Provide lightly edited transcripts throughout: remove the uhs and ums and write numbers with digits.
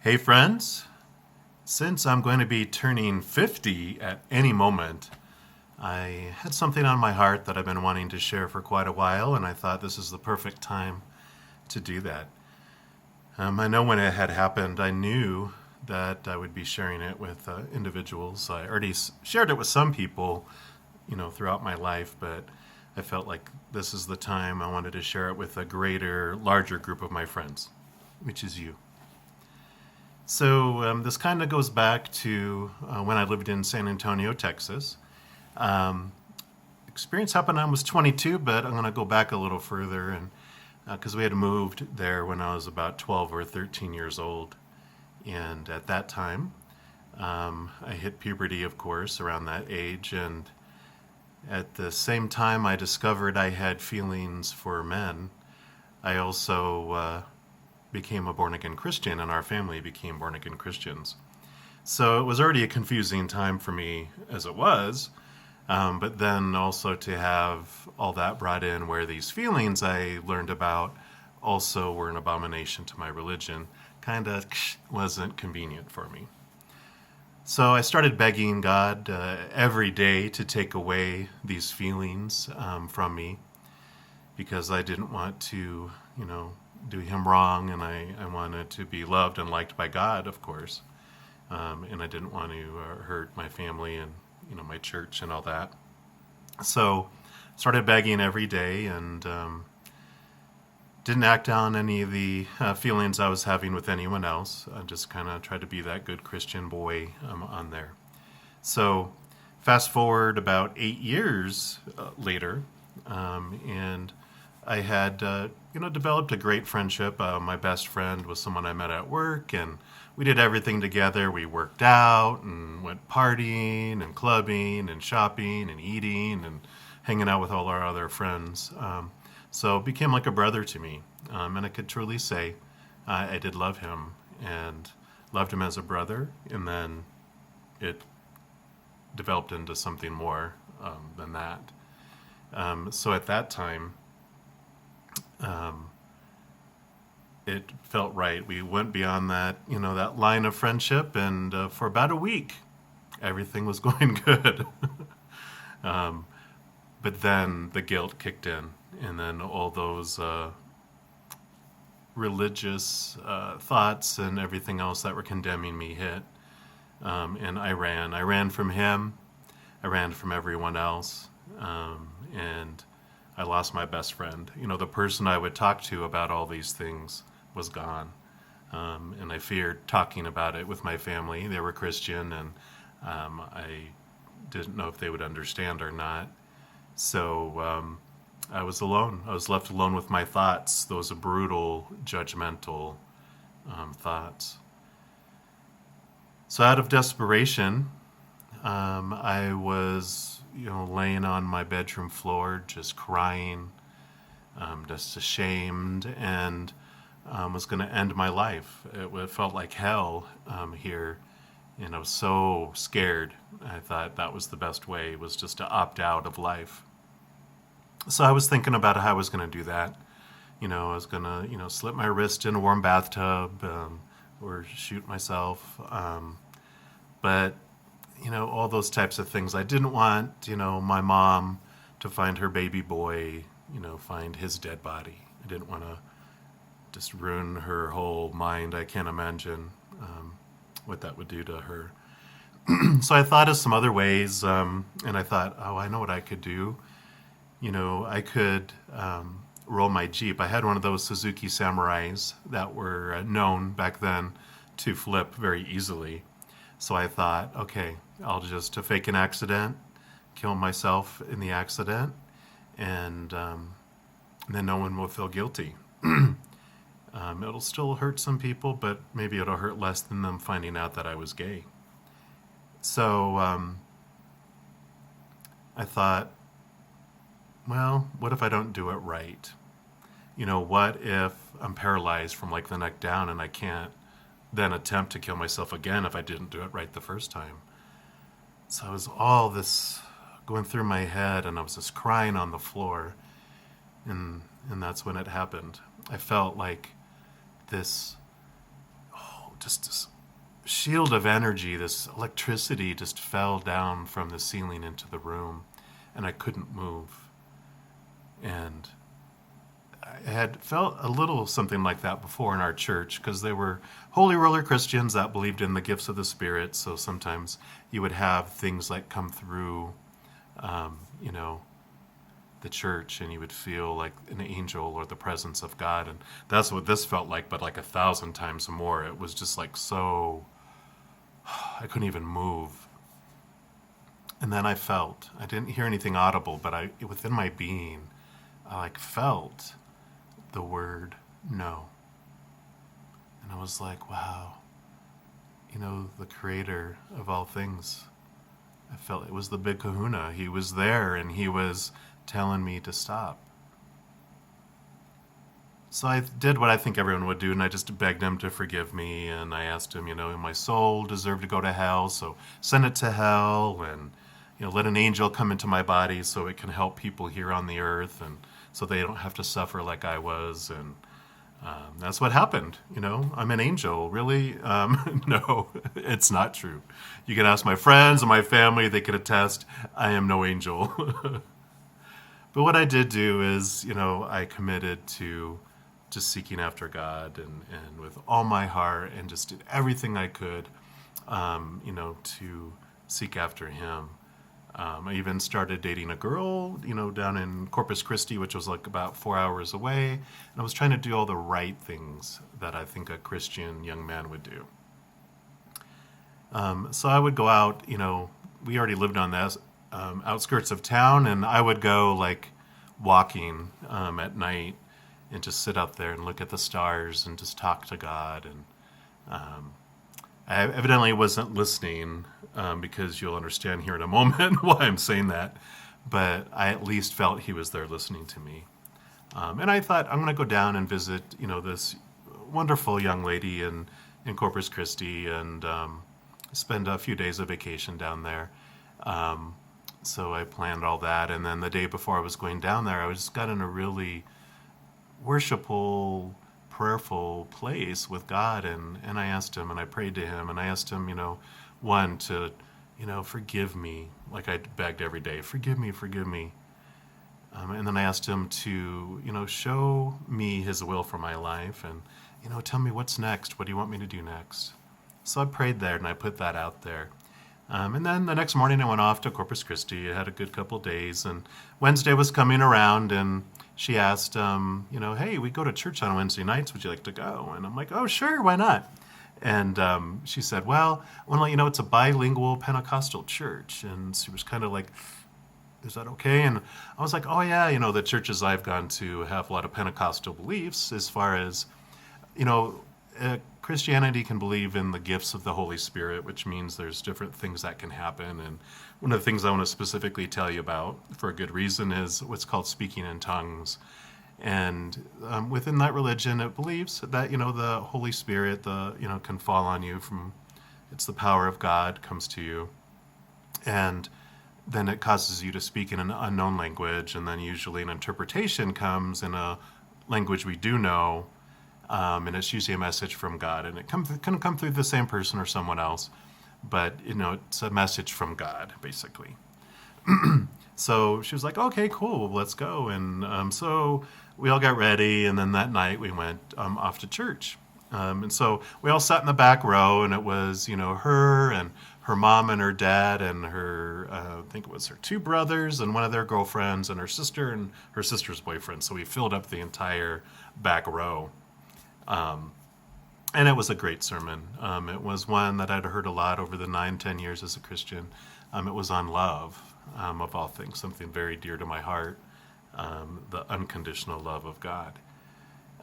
Hey, friends. Since I'm going to be turning 50 at any moment, I had something on my heart that I've been wanting to share for quite a while, and I thought this is the perfect time to do that. I know when it had happened, I knew that I would be sharing it with individuals. I already shared it with some people, throughout my life, but I felt like this is the time I wanted to share it with a greater, larger group of my friends, which is you. So this kind of goes back to when I lived in San Antonio, Texas. Um, Experience happened when I was 22, but I'm going to go back a little further, and because we had moved there when I was about 12 or 13 years old, and at that time, I hit puberty, of course, around that age, and at the same time I discovered I had feelings for men. I also became a born again Christian, and our family became born again Christians. So it was already a confusing time for me as it was, but then also to have all that brought in where these feelings I learned about also were an abomination to my religion kind of wasn't convenient for me. So I started begging God every day to take away these feelings from me because I didn't want to, do him wrong, and I wanted to be loved and liked by God, of course. And I didn't want to hurt my family and, my church and all that. So started begging every day and didn't act on any of the feelings I was having with anyone else. I just kind of tried to be that good Christian boy on there. So fast forward about 8 years later, and I had, developed a great friendship. My best friend was someone I met at work, and we did everything together. We worked out and went partying and clubbing and shopping and eating and hanging out with all our other friends. So it became like a brother to me. And I could truly say I did love him and loved him as a brother. And then it developed into something more than that. So at that time, um, it felt right. We went beyond that, that line of friendship, and for about a week, everything was going good. um, but then the guilt kicked in, and then all those religious thoughts and everything else that were condemning me hit, and I ran. I ran from him. I ran from everyone else, and I lost my best friend. The person I would talk to about all these things was gone. And I feared talking about it with my family. They were Christian, and I didn't know if they would understand or not. So I was alone. I was left alone with my thoughts, those brutal, judgmental thoughts. So out of desperation, I was, laying on my bedroom floor, just crying, just ashamed, and was going to end my life. It felt like hell here, and I was so scared. I thought that was the best way, was just to opt out of life. So I was thinking about how I was going to do that. I was going to, slip my wrist in a warm bathtub or shoot myself. But all those types of things. I didn't want, my mom to find her baby boy, find his dead body. I didn't want to just ruin her whole mind. I can't imagine what that would do to her. So I thought of some other ways, and I thought, oh, I know what I could do. I could roll my Jeep. I had one of those Suzuki Samurais that were known back then to flip very easily. So I thought, okay, I'll just to fake an accident, kill myself in the accident, and then no one will feel guilty. It'll still hurt some people, but maybe it'll hurt less than them finding out that I was gay. So I thought, well, what if I don't do it right? What if I'm paralyzed from like the neck down and I can't then attempt to kill myself again if I didn't do it right the first time? So it was all this going through my head, and I was just crying on the floor, and that's when it happened. I felt like this just this shield of energy, this electricity just fell down from the ceiling into the room, and I couldn't move. And I had felt a little something like that before in our church, because they were holy roller Christians that believed in the gifts of the Spirit. So sometimes you would have things like come through, you know, the church, and you would feel like an angel or the presence of God. And that's what this felt like, but like 1,000 times more. It was just like so, I couldn't even move. And then I didn't hear anything audible, but within my being, I like felt the word no. And I was like, wow, you know, the creator of all things. I felt it was the big kahuna. He was there, and he was telling me to stop. So I did what I think everyone would do, and I just begged him to forgive me, and I asked him, you know, my soul deserved to go to hell, so send it to hell, and, you know, let an angel come into my body so it can help people here on the earth, and so they don't have to suffer like I was. And that's what happened. You know, I'm an angel. Really? No, it's not true. You can ask my friends and my family. They can attest I am no angel. But what I did do is, you know, I committed to just seeking after God, and with all my heart, and just did everything I could, you know, to seek after him. I even started dating a girl, you know, down in Corpus Christi, which was like about 4 hours away. And I was trying to do all the right things that I think a Christian young man would do. So I would go out, you know, we already lived on the outskirts of town, and I would go like walking at night and just sit out there and look at the stars and just talk to God. And I evidently wasn't listening, because you'll understand here in a moment why I'm saying that. But I at least felt he was there listening to me. And I thought, I'm going to go down and visit, you know, this wonderful young lady in Corpus Christi, and spend a few days of vacation down there. So I planned all that. And then the day before I was going down there, I just got in a really worshipful, prayerful place with God, and I asked him, and I prayed to him, and I asked him, you know, one, to, you know, forgive me, like I begged every day, forgive me, forgive me. And then I asked him to, you know, show me his will for my life, and, you know, tell me what's next. What do you want me to do next? So I prayed there, and I put that out there. And then the next morning I went off to Corpus Christi. I had a good couple days, and Wednesday was coming around, and she asked, you know, hey, we go to church on Wednesday nights. Would you like to go? And I'm like, oh, sure, why not? And she said, well, I want to let you know it's a bilingual Pentecostal church. And she was kind of like, is that okay? And I was like, oh, yeah, you know, the churches I've gone to have a lot of Pentecostal beliefs as far as, you know, Christianity can believe in the gifts of the Holy Spirit, which means there's different things that can happen. And one of the things I want to specifically tell you about, for a good reason, is what's called speaking in tongues. And within that religion, it believes that, you know, the Holy Spirit, you know, can fall on you from, it's the power of God comes to you. And then it causes you to speak in an unknown language. And then usually an interpretation comes in a language we do know. And it's usually a message from God. And it can come through the same person or someone else. But, you know, it's a message from God, basically. So she was like, okay, cool, let's go. And so we all got ready, and then that night we went off to church. And so we all sat in the back row, and it was, you know, her and her mom and her dad and her, I think it was her two brothers and one of their girlfriends and her sister and her sister's boyfriend. So we filled up the entire back row. And it was a great sermon. It was one that I'd heard a lot over the 9-10 years as a Christian. It was on love, of all things, something very dear to my heart, the unconditional love of God.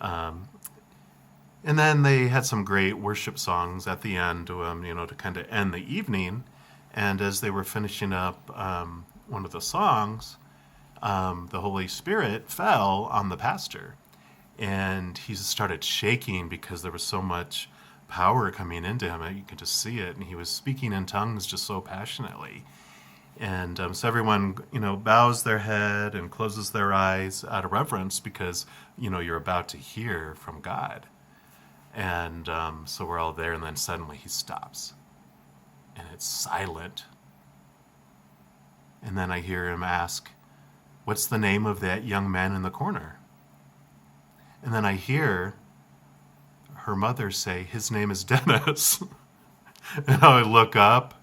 And then they had some great worship songs at the end, you know, to kind of end the evening. And as they were finishing up one of the songs, the Holy Spirit fell on the pastor. And he started shaking because there was so much power coming into him. You could just see it. And he was speaking in tongues just so passionately. And so everyone, you know, bows their head and closes their eyes out of reverence because, you know, you're about to hear from God. And so we're all there, and then suddenly he stops. And it's silent. And then I hear him ask, "What's the name of that young man in the corner?" And then I hear her mother say, "His name is Dennis." And I look up,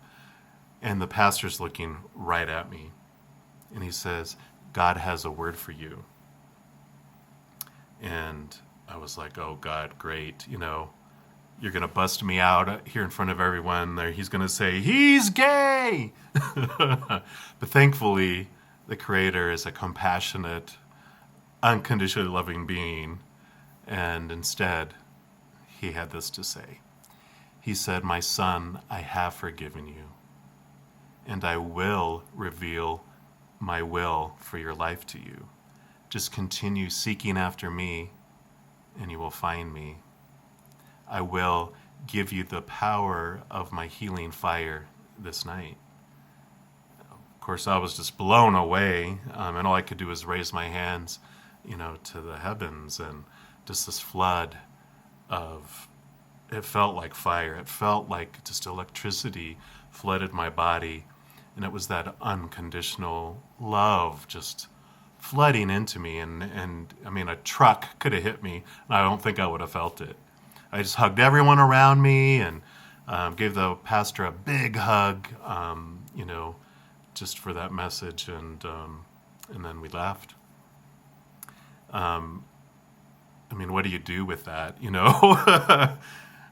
and the pastor's looking right at me. And he says, "God has a word for you." And I was like, "Oh, God, great. You're going to bust me out here in front of everyone. He's going to say, 'He's gay.'" But thankfully, the Creator is a compassionate, unconditionally loving being. And instead, he had this to say. He said, "My son, I have forgiven you, and I will reveal my will for your life to you. Just continue seeking after me, and you will find me. I will give you the power of my healing fire this night." Of course, I was just blown away, and all I could do was raise my hands, to the heavens, and just this flood of, it felt like fire. It felt like just electricity flooded my body, and it was that unconditional love just flooding into me, and I mean, a truck could have hit me, and I don't think I would have felt it. I just hugged everyone around me and gave the pastor a big hug, just for that message, and then we left. I mean, what do you do with that,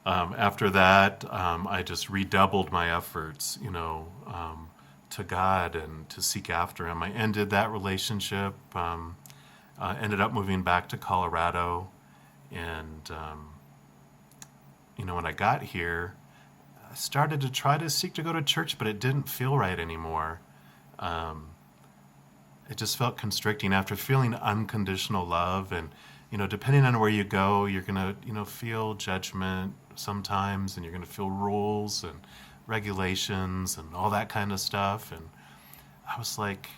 After that, I just redoubled my efforts, to God and to seek after Him. I ended that relationship, ended up moving back to Colorado, and when I got here, I started to try to seek to go to church, but it didn't feel right anymore. It just felt constricting after feeling unconditional love, and depending on where you go, you're gonna feel judgment sometimes, and you're gonna feel rules and regulations and all that kind of stuff. And I was like,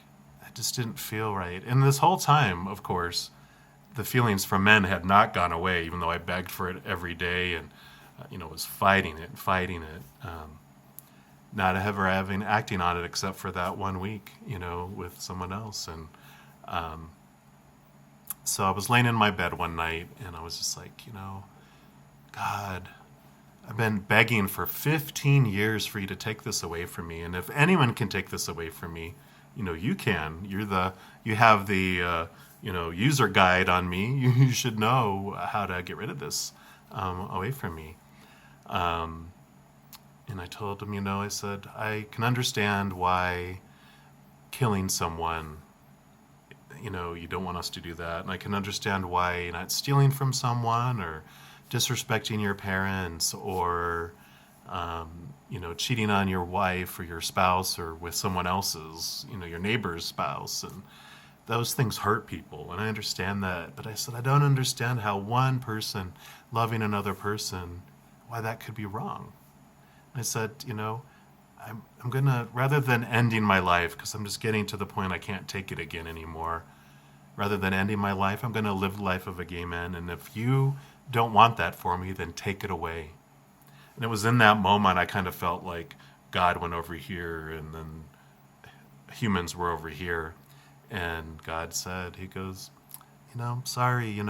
it just didn't feel right. And this whole time, of course, the feelings for men had not gone away, even though I begged for it every day and was fighting it, not ever acting on it except for that 1 week, with someone else. And so I was laying in my bed one night, and I was just like, God, I've been begging for 15 years for you to take this away from me. And if anyone can take this away from me, you can. You have the user guide on me. You should know how to get rid of this away from me. And I told him, I said, I can understand why killing someone, you don't want us to do that. And I can understand why you're not stealing from someone or disrespecting your parents or, cheating on your wife or your spouse or with someone else's, your neighbor's spouse. And those things hurt people. And I understand that. But I said, I don't understand how one person loving another person, why that could be wrong. And I said, I'm going to, rather than ending my life, because I'm just getting to the point I can't take it again anymore, rather than ending my life, I'm going to live the life of a gay man. And if you don't want that for me, then take it away. And it was in that moment I kind of felt like God went over here and then humans were over here. And God said, He goes, sorry,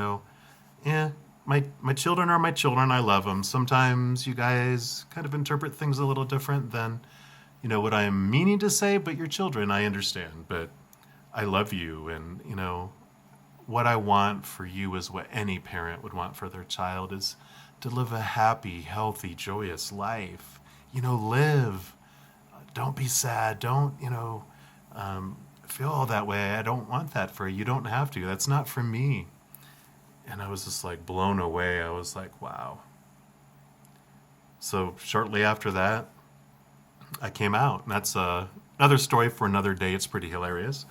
my children are my children. I love them. Sometimes you guys kind of interpret things a little different than, what I'm meaning to say, but you're children, I understand. But I love you, and, what I want for you is what any parent would want for their child, is to live a happy, healthy, joyous life. Live. Don't be sad. Don't, feel all that way. I don't want that for you. You don't have to. That's not for me. And I was just like blown away. I was like, wow. So shortly after that, I came out. And that's another story for another day. It's pretty hilarious.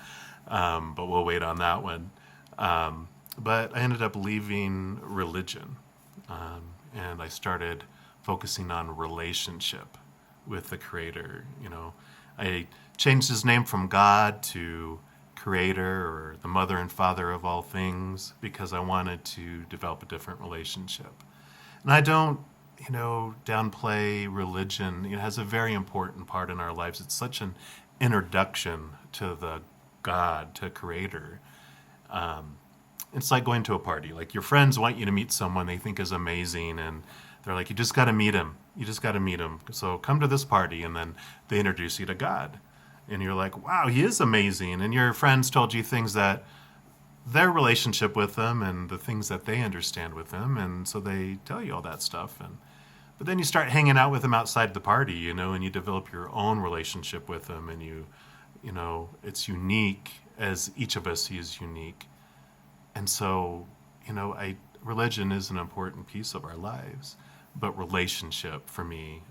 But we'll wait on that one. But I ended up leaving religion. And I started focusing on relationship with the Creator. I changed His name from God to Creator, or the mother and father of all things, because I wanted to develop a different relationship. And I don't, downplay religion. It has a very important part in our lives. It's such an introduction to the God, to Creator. It's like going to a party. Like your friends want you to meet someone they think is amazing, and they're like, you just got to meet him. You just got to meet him. So come to this party, and then they introduce you to God. And you're like, wow, he is amazing. And your friends told you things that their relationship with him and the things that they understand with him, and so they tell you all that stuff. But then you start hanging out with him outside the party, and you develop your own relationship with him, and it's unique as each of us is unique. And so, religion is an important piece of our lives, but relationship for me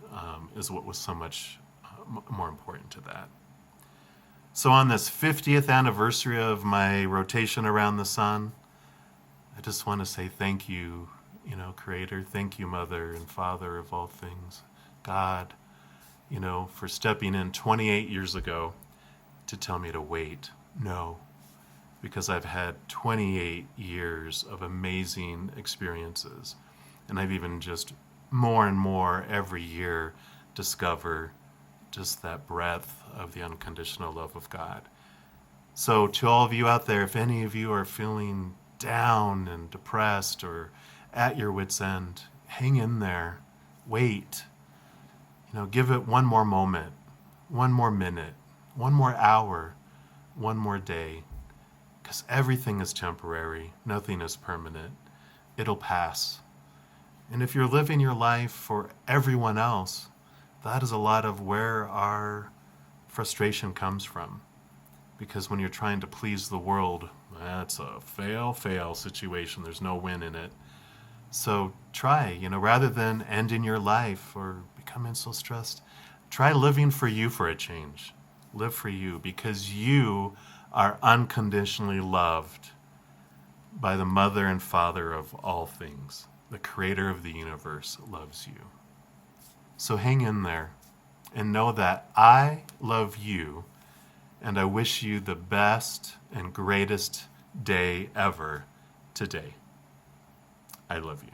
is what was so much more important to that. So on this 50th anniversary of my rotation around the sun, I just want to say thank you, Creator. Thank you, Mother and Father of all things, God, for stepping in 28 years ago to tell me to wait. No. Because I've had 28 years of amazing experiences. And I've even just more and more every year discover just that breadth of the unconditional love of God. So to all of you out there, if any of you are feeling down and depressed or at your wit's end, hang in there, wait. Give it one more moment, one more minute, one more hour, one more day. Because everything is temporary, nothing is permanent. It'll pass. And if you're living your life for everyone else, that is a lot of where our frustration comes from. Because when you're trying to please the world, that's a fail situation. There's no win in it. So try, rather than ending your life or becoming so stressed, try living for you for a change. Live for you, because you are unconditionally loved by the Mother and Father of all things. The Creator of the universe loves you. So hang in there and know that I love you, and I wish you the best and greatest day ever today. I love you.